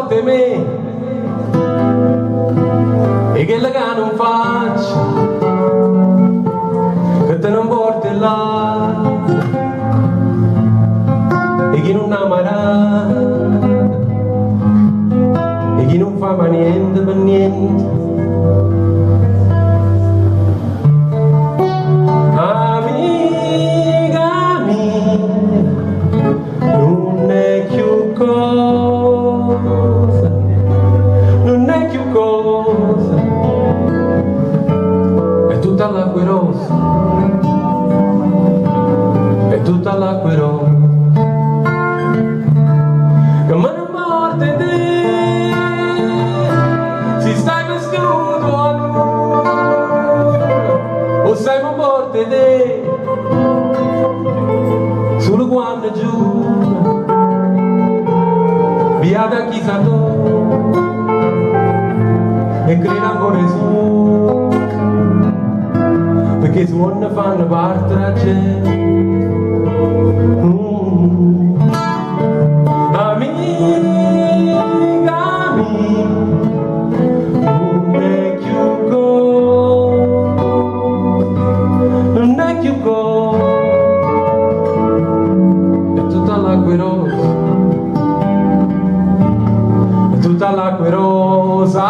porti me e che la che non faccio che te non porti là e chi non amerà e chi non fa mai niente per niente. Amica mia, non è più cosa, non è più cosa, è tutta l'acqua rossa, è tutta l'acqua rossa. Che me ne morte te, si stai vessuto a lui, o sei morte te, solo quando giuro, via da chi sa tu, e credo ancora su, perché suoni fanno parte da gente. Tutta l'acqua rosa